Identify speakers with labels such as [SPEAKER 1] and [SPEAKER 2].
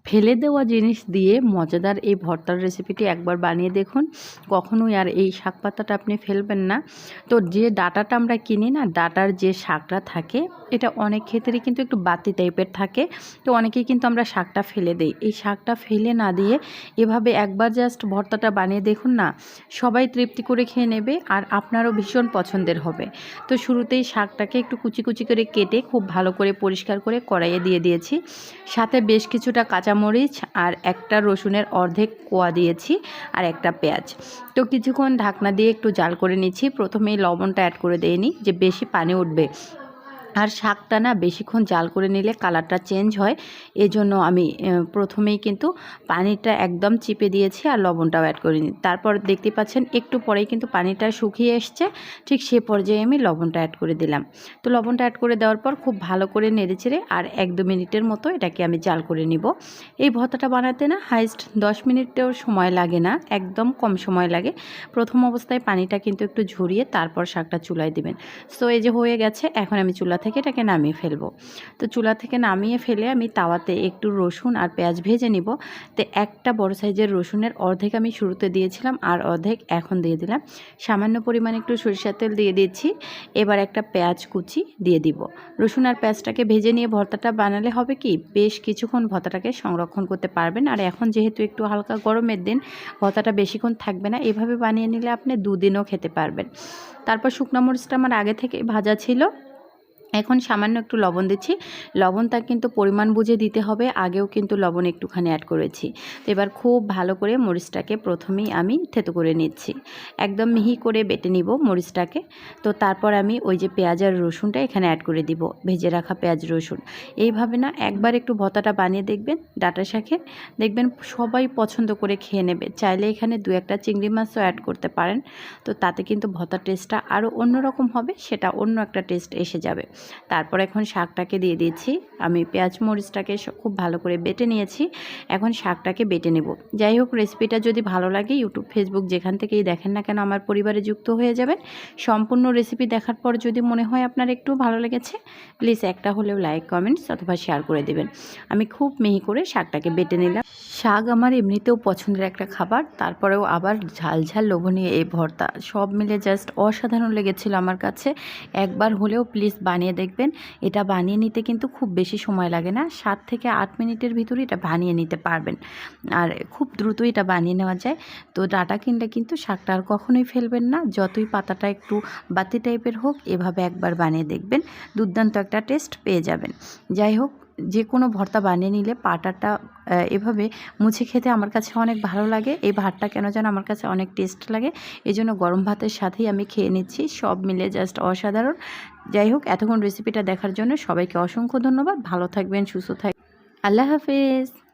[SPEAKER 1] ফেলে দেওয়া জিনিস দিয়ে মজাদার এই ভর্তার রেসিপিটি একবার বানিয়ে দেখুন, কখনোই আর এই শাক পাতাটা আপনি ফেলবেন না। তো যে ডাঁটাটা আমরা কিনি না, ডাঁটার যে শাকটা থাকে এটা অনেক ক্ষেত্রেই কিন্তু একটু বাতি টাইপের থাকে। তো অনেকেই কিন্তু আমরা শাকটা ফেলে দিই। এই শাকটা ফেলে না দিয়ে এভাবে একবার জাস্ট ভর্তাটা বানিয়ে দেখুন না, সবাই তৃপ্তি করে খেয়ে নেবে আর আপনারও ভীষণ পছন্দের হবে। তো শুরুতেই শাকটাকে একটু কুচি কুচি করে কেটে খুব ভালো করে পরিষ্কার করে কড়াইয়ে দিয়ে দিয়েছি। সাথে বেশ কিছুটা কাঁচামরিচ আর একটা রসুনের অর্ধেক কোয়া দিয়েছি আর একটা পেঁয়াজ। তো কিছুক্ষণ ঢাকনা দিয়ে একটু জাল করে নিচ্ছি। প্রথমেই লবণটা অ্যাড করে দিইনি, যে বেশি পানি উঠবে। আর শাকটা না বেশিক্ষণ জাল করে নিলে কালারটা চেঞ্জ হয়, এজন্য আমি প্রথমেই কিন্তু পানিটা একদম চিপে দিয়েছি আর লবণটাও অ্যাড করিনি। তারপর দেখতে পাচ্ছেন একটু পরেই কিন্তু পানিটা শুকিয়ে এসছে, ঠিক সে পর্যায়ে আমি লবণটা অ্যাড করে দিলাম। তো লবণটা অ্যাড করে দেওয়ার পর খুব ভালো করে নেড়েচেড়ে আর 1-2 মিনিটের মতো এটাকে আমি জাল করে নিব। এই ভর্তাটা বানাতে না হাইস্ট 10 মিনিটেও সময় লাগে না, একদম কম সময় লাগে। প্রথম অবস্থায় পানিটা কিন্তু একটু ঝরিয়ে তারপর শাকটা চুলায় দিবেন। সো এই যে হয়ে গেছে, এখন আমি চুলা থেকে এটাকে নামিয়ে ফেলবো। তো চুলা থেকে নামিয়ে ফেলে আমি তাওয়াতে একটু রসুন আর পেঁয়াজ ভেজে নিব। তো একটা বড় সাইজের রসুনের অর্ধেক আমি শুরুতে দিয়েছিলাম আর অর্ধেক এখন দিয়ে দিলাম। সামান্য পরিমাণে একটু সরিষার তেল দিয়ে দিচ্ছি। এবার একটা পেঁয়াজ কুচি দিয়ে দিব। রসুন আর পেঁয়াজটাকে ভেজে নিয়ে ভর্তাটা বানালে হবে কি, বেশ কিছুক্ষণ ভর্তাটাকে সংরক্ষণ করতে পারবেন। আর এখন যেহেতু একটু হালকা গরমের দিন, ভর্তাটা বেশিক্ষণ থাকবে না। এভাবে বানিয়ে নিলে আপনি 2 দিনও খেতে পারবেন। তারপর শুকনো মরিচটা আমার আগে থেকে ভাজা ছিল। এখন সামান্য একটু লবণ দিচ্ছি। লবণটা কিন্তু পরিমাণ বুঝে দিতে হবে, আগেও কিন্তু লবণ একটুখানি অ্যাড করেছি। তো এবার খুব ভালো করে মরিচটাকে প্রথমেই আমি থেতো করে নিচ্ছি, একদম মিহি করে বেটে নিব মরিচটাকে। তো তারপর আমি ওই যে পেঁয়াজ আর রসুনটা এখানে অ্যাড করে দিব, ভেজে রাখা পেঁয়াজ রসুন। এইভাবে না একবার একটু ভর্তাটা বানিয়ে দেখবেন ডাঁটা শাকের, দেখবেন সবাই পছন্দ করে খেয়ে নেবে। চাইলে এখানে 2-1টা চিংড়ি মাছও অ্যাড করতে পারেন। তো তাতে কিন্তু ভর্তার টেস্টটা আরও অন্যরকম হবে, সেটা অন্য একটা টেস্ট এসে যাবে। তারপর এখন শাকটাকে দিয়ে দিচ্ছি। আমি পেঁয়াজ মরিচটাকে খুব ভালো করে বেটে নিয়েছি, এখন শাকটাকে বেটে নেব। যাই হোক, রেসিপিটা যদি ভালো লাগে ইউটিউব ফেসবুক যেখান থেকেই দেখেন না কেন আমার পরিবারে যুক্ত হয়ে যাবেন। সম্পূর্ণ রেসিপি দেখার পর যদি মনে হয় আপনার একটু ভালো লেগেছে, প্লিজ একটা হলেও লাইক কমেন্টস অথবা শেয়ার করে দেবেন। আমি খুব মিহি করে শাকটাকে বেটে নিলাম। শাক আমার এমনিতেও পছন্দের একটা খাবার, তারপরেও আবার ঝাল ঝাল লোভনীয় এই ভর্তা, সব মিলে জাস্ট অসাধারণ লেগেছিল আমার কাছে। একবার হলেও প্লিজ বানিয়ে দেখবেন। এটা বানিয়ে নিতে কিন্তু খুব বেশি সময় লাগে না, 7 থেকে 8 মিনিটের ভিতরে এটা বানিয়ে নিতে পারবেন। আর খুব দ্রুতই এটা বানিয়ে নেওয়া যায়। তো ডাঁটা কিনলে কিন্তু শাকটা আর কখনোই ফেলবেন না, যতই পাতাটা একটু বাতি টাইপের হোক, এভাবে একবার বানিয়ে দেখবেন, দুর্দান্ত একটা টেস্ট পেয়ে যাবেন। যাই হোক, যে কোনো ভর্তা বানিয়ে নিলে পাটাটা এভাবে মুছে খেতে আমার কাছে অনেক ভালো লাগে। এই ভাতটা কেন যেন আমার কাছে অনেক টেস্ট লাগে, এজন্য গরম ভাতের সাথেই আমি খেয়ে নিচ্ছি। সব মিলে জাস্ট অসাধারণ। যাই হোক, এতক্ষণ রেসিপিটা দেখার জন্য সবাইকে অসংখ্য ধন্যবাদ। ভালো থাকবেন, সুস্থ থাকবেন। আল্লাহ হাফেজ।